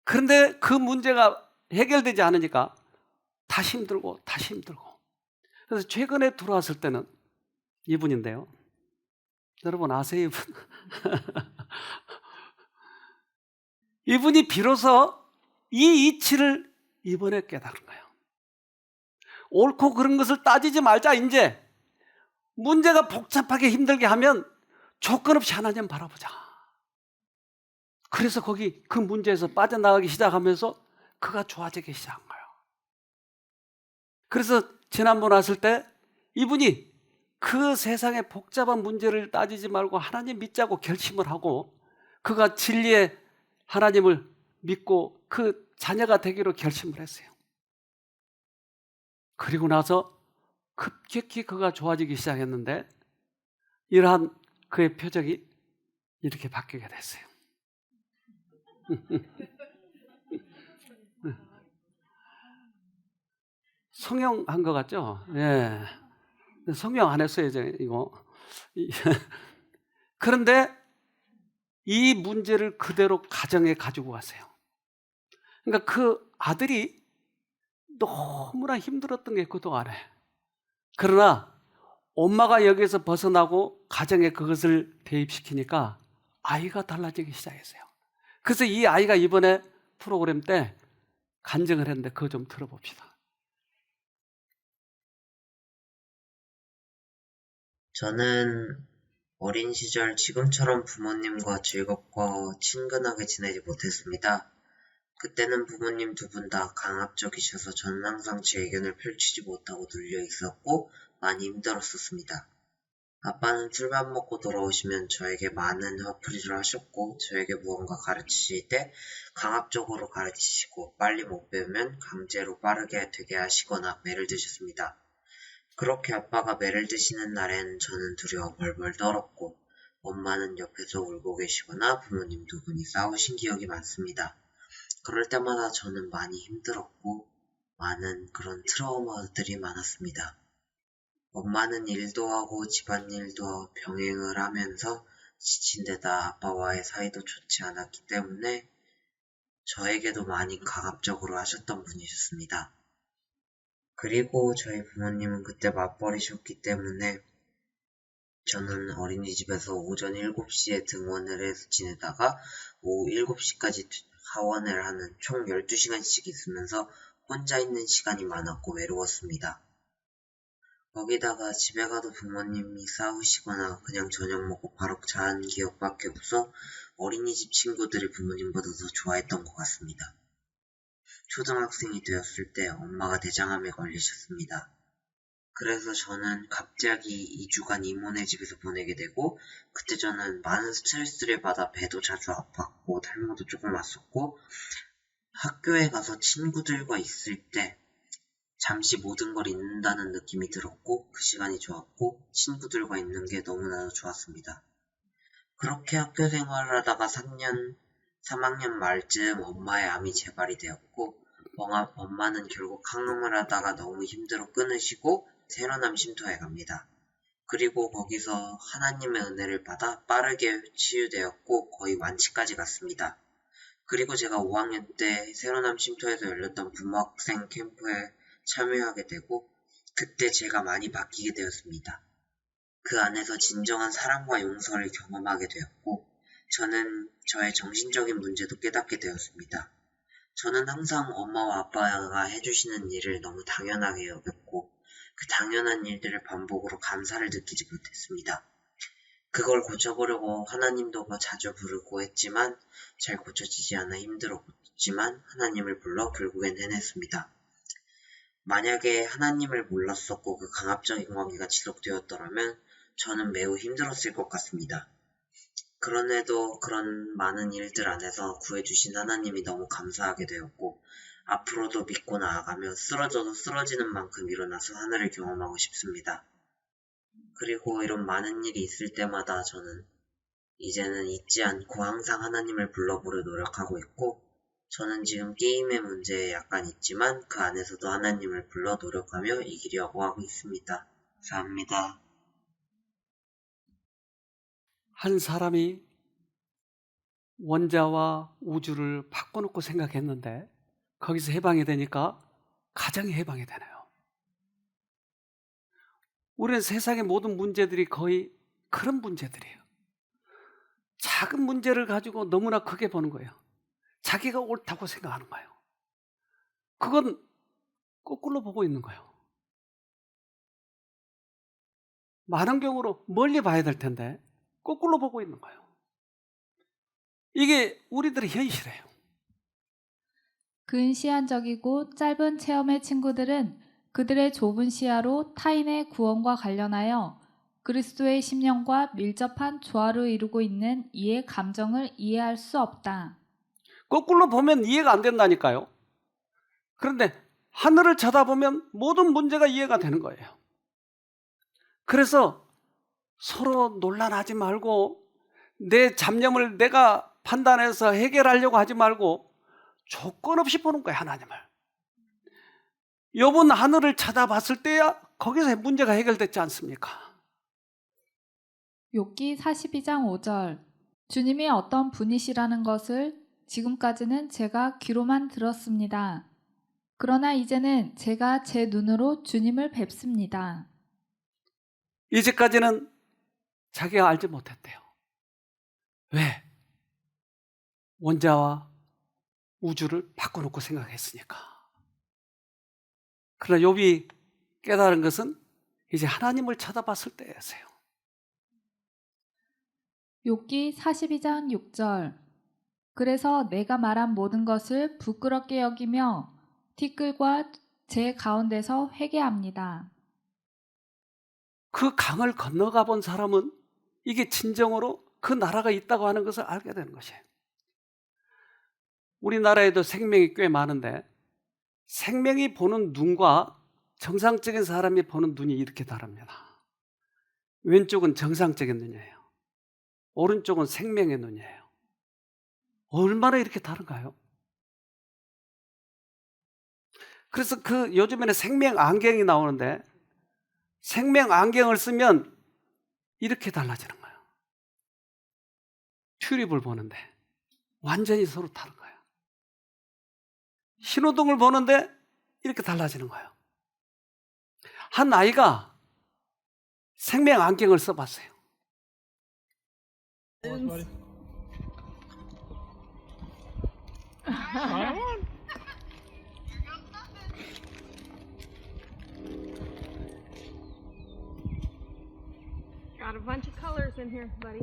그런데 그 문제가 해결되지 않으니까 다시 힘들고 다시 힘들고. 그래서 최근에 들어왔을 때는 이분인데요. 여러분 아세요, 이분? 이분이 비로소 이 이치를 이번에 깨달은 거예요. 옳고 그런 것을 따지지 말자. 이제 문제가 복잡하게 힘들게 하면 조건 없이 하나님 바라보자. 그래서 거기 그 문제에서 빠져나가기 시작하면서 그가 좋아지기 시작한 거예요. 그래서 지난번 왔을 때 이분이 그 세상의 복잡한 문제를 따지지 말고 하나님 믿자고 결심을 하고 그가 진리의 하나님을 믿고 그 자녀가 되기로 결심을 했어요. 그리고 나서 급격히 그가 좋아지기 시작했는데 이러한 그의 표정이 이렇게 바뀌게 됐어요. 성형한 것 같죠? 예. 성형 안 했어요, 이제 이거. 그런데 이 문제를 그대로 가정에 가지고 가세요. 그러니까 그 아들이 너무나 힘들었던 게 그동안에. 그러나 엄마가 여기서 벗어나고 가정에 그것을 대입시키니까 아이가 달라지기 시작했어요. 그래서 이 아이가 이번에 프로그램 때 간증을 했는데 그거 좀 들어봅시다.
저는 어린 시절 지금처럼 부모님과 즐겁고 친근하게 지내지 못했습니다. 그때는 부모님 두 분 다 강압적이셔서 저는 항상 제 의견을 펼치지 못하고 눌려 있었고 많이 힘들었었습니다. 아빠는 술밥 먹고 돌아오시면 저에게 많은 화풀이를 하셨고 저에게 무언가 가르치실 때 강압적으로 가르치시고 빨리 못 배우면 강제로 빠르게 되게 하시거나 매를 드셨습니다. 그렇게 아빠가 매를 드시는 날엔 저는 두려워 벌벌 떨었고 엄마는 옆에서 울고 계시거나 부모님 두 분이 싸우신 기억이 많습니다. 그럴 때마다 저는 많이 힘들었고 많은 그런 트라우마들이 많았습니다. 엄마는 일도 하고 집안일도 병행을 하면서 지친 데다 아빠와의 사이도 좋지 않았기 때문에 저에게도 많이 강압적으로 하셨던 분이셨습니다. 그리고 저희 부모님은 그때 맞벌이셨기 때문에 저는 어린이집에서 오전 7시에 등원을 해서 지내다가 오후 7시까지 하원을 하는 총 12시간씩 있으면서 혼자 있는 시간이 많았고 외로웠습니다. 거기다가 집에 가도 부모님이 싸우시거나 그냥 저녁 먹고 바로 자는 기억밖에 없어 어린이집 친구들이 부모님보다 더 좋아했던 것 같습니다. 초등학생이 되었을 때 엄마가 대장암에 걸리셨습니다. 그래서 저는 갑자기 2주간 이모네 집에서 보내게 되고 그때 저는 많은 스트레스를 받아 배도 자주 아팠고 탈모도 조금 왔었고 학교에 가서 친구들과 있을 때 잠시 모든 걸 잊는다는 느낌이 들었고 그 시간이 좋았고 친구들과 있는 게 너무나도 좋았습니다. 그렇게 학교 생활을 하다가 3학년 말쯤 엄마의 암이 재발이 되었고 엄마는 결국 항암을 하다가 너무 힘들어 끊으시고 세로암 쉼터에 갑니다. 그리고 거기서 하나님의 은혜를 받아 빠르게 치유되었고 거의 완치까지 갔습니다. 그리고 제가 5학년 때 새로남 쉼터에서 열렸던 부모학생 캠프에 참여하게 되고 그때 제가 많이 바뀌게 되었습니다. 그 안에서 진정한 사랑과 용서를 경험하게 되었고 저는 저의 정신적인 문제도 깨닫게 되었습니다. 저는 항상 엄마와 아빠가 해주시는 일을 너무 당연하게 여겼고 그 당연한 일들을 반복으로 감사를 느끼지 못했습니다. 그걸 고쳐보려고 하나님도 자주 부르고 했지만 잘 고쳐지지 않아 힘들었지만 하나님을 불러 결국엔 해냈습니다. 만약에 하나님을 몰랐었고 그 강압적인 관계가 지속되었더라면 저는 매우 힘들었을 것 같습니다. 그런데도 그런 많은 일들 안에서 구해주신 하나님이 너무 감사하게 되었고 앞으로도 믿고 나아가며 쓰러져도 쓰러지는 만큼 일어나서 하늘을 경험하고 싶습니다. 그리고 이런 많은 일이 있을 때마다 저는 이제는 잊지 않고 항상 하나님을 불러보려 노력하고 있고 저는 지금 게임의 문제에 약간 있지만 그 안에서도 하나님을 불러 노력하며 이기려고 하고 있습니다. 감사합니다.
한 사람이 원자와 우주를 바꿔놓고 생각했는데 거기서 해방이 되니까 가정이 해방이 되네요. 우리는 세상의 모든 문제들이 거의 그런 문제들이에요. 작은 문제를 가지고 너무나 크게 보는 거예요. 자기가 옳다고 생각하는 거예요. 그건 거꾸로 보고 있는 거예요. 많은 경우로 멀리 봐야 될 텐데 거꾸로 보고 있는 거예요. 이게 우리들의 현실이에요.
근시안적이고 짧은 체험의 친구들은 그들의 좁은 시야로 타인의 구원과 관련하여 그리스도의 심령과 밀접한 조화를 이루고 있는 이의 감정을 이해할 수 없다.
거꾸로 보면 이해가 안 된다니까요. 그런데 하늘을 쳐다보면 모든 문제가 이해가 되는 거예요. 그래서 서로 논란하지 말고 내 잡념을 내가 판단해서 해결하려고 하지 말고 조건 없이 보는 거예요, 하나님을. 욥은 하늘을 쳐다봤을 때야 거기서 문제가 해결됐지 않습니까?
욥기 42장 5절 주님이 어떤 분이시라는 것을 지금까지는 제가 귀로만 들었습니다. 그러나 이제는 제가 제 눈으로 주님을 뵙습니다.
이제까지는 자기가 알지 못했대요. 왜? 원자와 우주를 바꿔놓고 생각했으니까. 그러나 욥이 깨달은 것은 이제 하나님을 쳐다봤을 때였어요.
욥기 42장 6절 그래서 내가 말한 모든 것을 부끄럽게 여기며 티끌과 제 가운데서 회개합니다.
그 강을 건너가 본 사람은 이게 진정으로 그 나라가 있다고 하는 것을 알게 되는 것이에요. 우리나라에도 생명이 꽤 많은데 생명이 보는 눈과 정상적인 사람이 보는 눈이 이렇게 다릅니다. 왼쪽은 정상적인 눈이에요. 오른쪽은 생명의 눈이에요. 얼마나 이렇게 다른가요? 그래서 그 요즘에는 생명 안경이 나오는데 생명 안경을 쓰면 이렇게 달라지는 거예요. 튤립을 보는데 완전히 서로 다른 거예요. 신호등을 보는데 이렇게 달라지는 거예요. 한 아이가 생명 안경을 써봤어요.
Got a bunch of colors in here, buddy.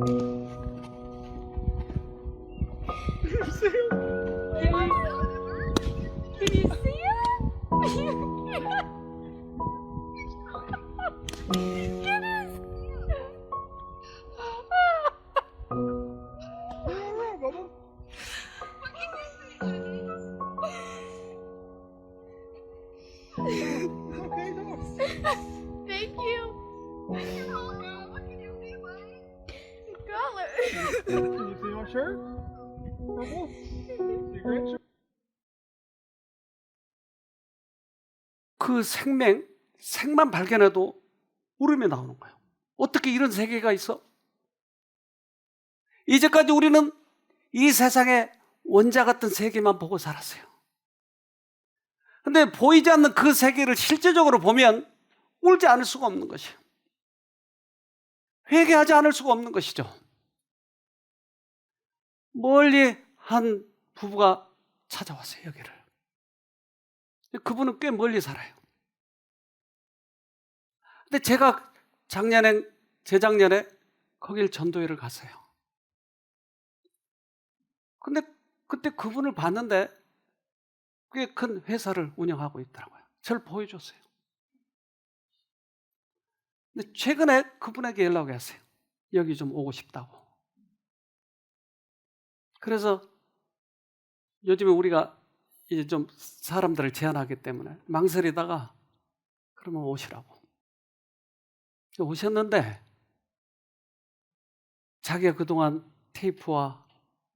Can you see it? Thank you. What can you see, buddy? Color.
Can you see my shirt? Purple? See your great shirt?
그 생만 발견해도 울음이 나오는 거예요. 어떻게 이런 세계가 있어? 이제까지 우리는 이 세상의 원자 같은 세계만 보고 살았어요. 근데 보이지 않는 그 세계를 실제적으로 보면 울지 않을 수가 없는 것이에요. 회개하지 않을 수가 없는 것이죠. 멀리 한 부부가 찾아왔어요, 여기를. 그분은 꽤 멀리 살아요. 근데 제가 재작년에 거길 전도회를 갔어요. 근데 그때 그분을 봤는데 꽤 큰 회사를 운영하고 있더라고요. 저를 보여줬어요. 근데 최근에 그분에게 연락이 왔어요. 여기 좀 오고 싶다고. 그래서 요즘에 우리가 이제 좀 사람들을 제한하기 때문에 망설이다가 그러면 오시라고. 오셨는데 자기가 그동안 테이프와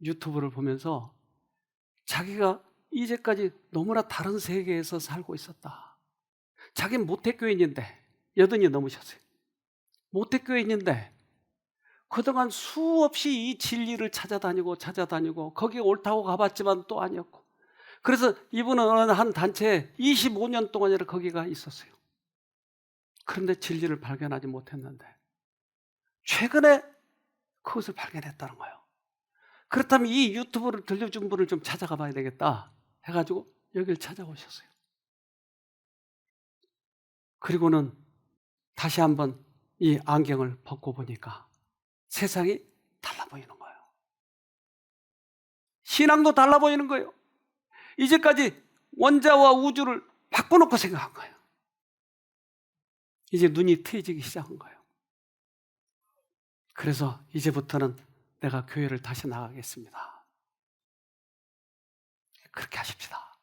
유튜브를 보면서 자기가 이제까지 너무나 다른 세계에서 살고 있었다. 자기는 모태교인인데 80이 넘으셨어요. 모태교인인데 그동안 수없이 이 진리를 찾아다니고 거기에 옳다고 가봤지만 또 아니었고, 그래서 이분은 어느 한 단체에 25년 동안이나 거기가 있었어요. 그런데 진리를 발견하지 못했는데 최근에 그것을 발견했다는 거예요. 그렇다면 이 유튜브를 들려준 분을 좀 찾아가 봐야 되겠다 해가지고 여기를 찾아오셨어요. 그리고는 다시 한번 이 안경을 벗고 보니까 세상이 달라 보이는 거예요. 신앙도 달라 보이는 거예요. 이제까지 원자와 우주를 바꿔놓고 생각한 거예요. 이제 눈이 트여지기 시작한 거예요. 그래서 이제부터는 내가 교회를 다시 나가겠습니다. 그렇게 하십시다.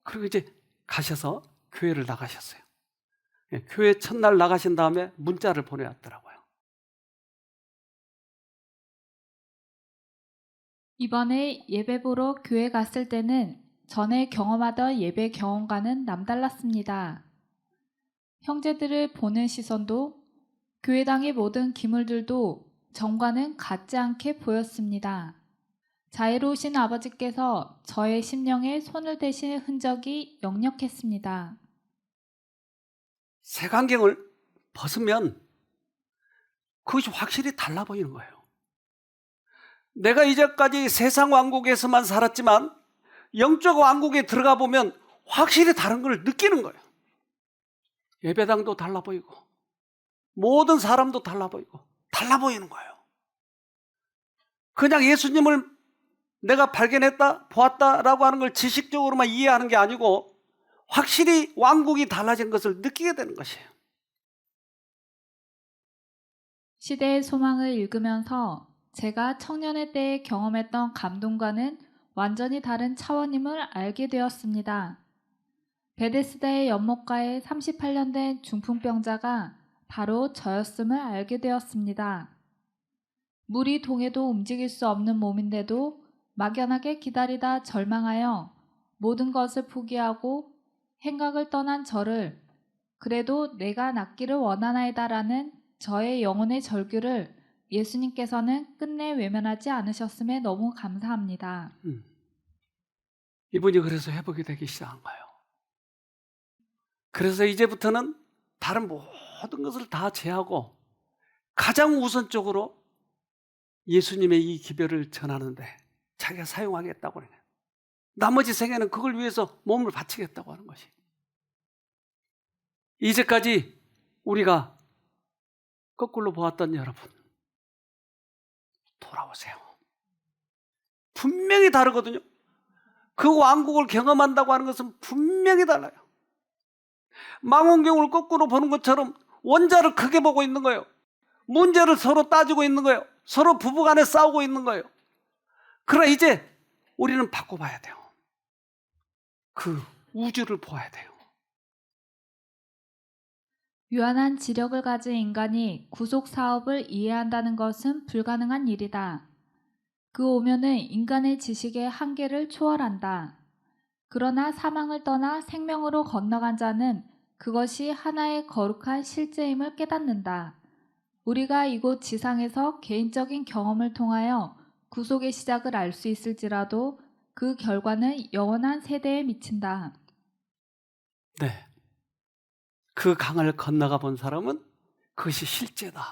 그리고 이제 가셔서 교회를 나가셨어요. 교회 첫날 나가신 다음에 문자를 보내왔더라고요.
이번에 예배 보러 교회 갔을 때는 전에 경험하던 예배 경험과는 남달랐습니다. 형제들을 보는 시선도 교회당의 모든 기물들도 전과는 같지 않게 보였습니다. 자애로우신 아버지께서 저의 심령에 손을 대신 흔적이 역력했습니다.
색안경을 벗으면 그것이 확실히 달라 보이는 거예요. 내가 이제까지 세상 왕국에서만 살았지만 영적 왕국에 들어가 보면 확실히 다른 걸 느끼는 거예요. 예배당도 달라 보이고 모든 사람도 달라 보이고 달라 보이는 거예요. 그냥 예수님을 내가 발견했다, 보았다라고 하는 걸 지식적으로만 이해하는 게 아니고 확실히 왕국이 달라진 것을 느끼게 되는 것이에요.
시대의 소망을 읽으면서 제가 청년의 때에 경험했던 감동과는 완전히 다른 차원임을 알게 되었습니다. 베데스다의 연못가에 38년 된 중풍병자가 바로 저였음을 알게 되었습니다. 물이 동해도 움직일 수 없는 몸인데도 막연하게 기다리다 절망하여 모든 것을 포기하고 행각을 떠난 저를 그래도 내가 낫기를 원하나이다라는 저의 영혼의 절규를 예수님께서는 끝내 외면하지 않으셨음에 너무 감사합니다.
이분이 그래서 회복이 되기 시작한 거예요. 그래서 이제부터는 다른 모든 것을 다 제하고 가장 우선적으로 예수님의 이 기별을 전하는데 자기가 사용하겠다고 그래요. 나머지 생애는 그걸 위해서 몸을 바치겠다고 하는 것이. 이제까지 우리가 거꾸로 보았던 여러분, 돌아오세요. 분명히 다르거든요. 그 왕국을 경험한다고 하는 것은 분명히 달라요. 망원경을 거꾸로 보는 것처럼 원자를 크게 보고 있는 거예요. 문제를 서로 따지고 있는 거예요. 서로 부부간에 싸우고 있는 거예요. 그러나 이제 우리는 바꿔봐야 돼요. 그 우주를 보아야 돼요.
유한한 지력을 가진 인간이 구속 사업을 이해한다는 것은 불가능한 일이다. 그 오면은 인간의 지식의 한계를 초월한다. 그러나 사망을 떠나 생명으로 건너간 자는 그것이 하나의 거룩한 실제임을 깨닫는다. 우리가 이곳 지상에서 개인적인 경험을 통하여 구속의 시작을 알 수 있을지라도 그 결과는 영원한 세대에 미친다.
네. 그 강을 건너가 본 사람은 그것이 실제다.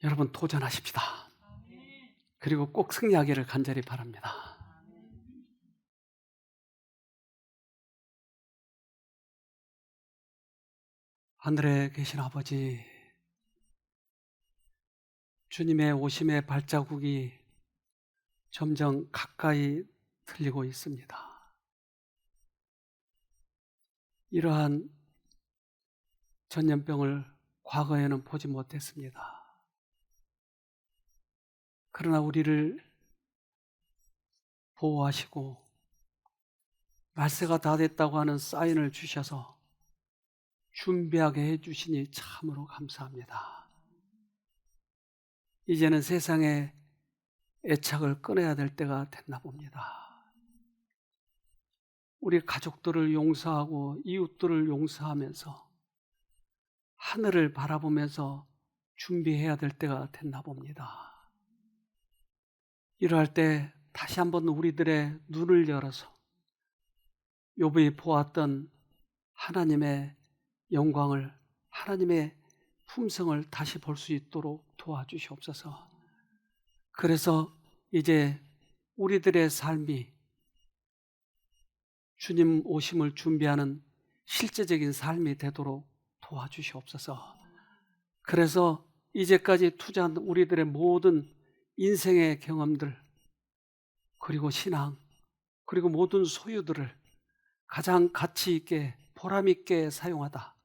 여러분 도전하십시다. 그리고 꼭 승리하기를 간절히 바랍니다. 하늘에 계신 아버지, 주님의 오심의 발자국이 점점 가까이 들리고 있습니다. 이러한 전염병을 과거에는 보지 못했습니다. 그러나 우리를 보호하시고 말세가 다 됐다고 하는 사인을 주셔서 준비하게 해주시니 참으로 감사합니다. 이제는 세상에 애착을 끊어야 될 때가 됐나 봅니다. 우리 가족들을 용서하고 이웃들을 용서하면서 하늘을 바라보면서 준비해야 될 때가 됐나 봅니다. 이러할 때 다시 한번 우리들의 눈을 열어서 욥이 보았던 하나님의 영광을, 하나님의 품성을 다시 볼 수 있도록 도와주시옵소서. 그래서 이제 우리들의 삶이 주님 오심을 준비하는 실제적인 삶이 되도록 도와주시옵소서. 그래서 이제까지 투자한 우리들의 모든 인생의 경험들, 그리고 신앙, 그리고 모든 소유들을 가장 가치 있게 보람 있게 사용하다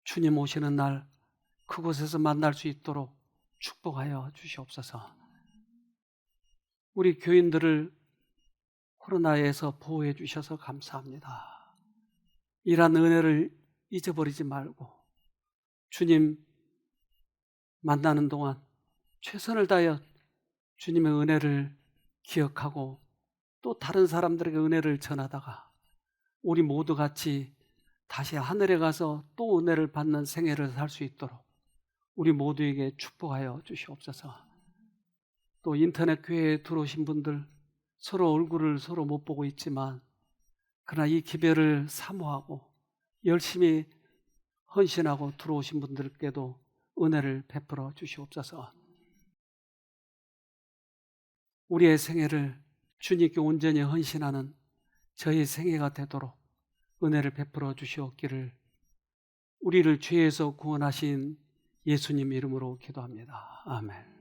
주님 오시는 날 그곳에서 만날 수 있도록 축복하여 주시옵소서. 우리 교인들을 코로나에서 보호해 주셔서 감사합니다. 이러한 은혜를 잊어버리지 말고 주님 만나는 동안 최선을 다하여 주님의 은혜를 기억하고 또 다른 사람들에게 은혜를 전하다가 우리 모두 같이 다시 하늘에 가서 또 은혜를 받는 생애를 살 수 있도록 우리 모두에게 축복하여 주시옵소서. 또 인터넷 교회에 들어오신 분들 서로 얼굴을 서로 못 보고 있지만 그러나 이 기별을 사모하고 열심히 헌신하고 들어오신 분들께도 은혜를 베풀어 주시옵소서. 우리의 생애를 주님께 온전히 헌신하는 저희 생애가 되도록 은혜를 베풀어 주시옵기를 우리를 죄에서 구원하신 예수님 이름으로 기도합니다. 아멘.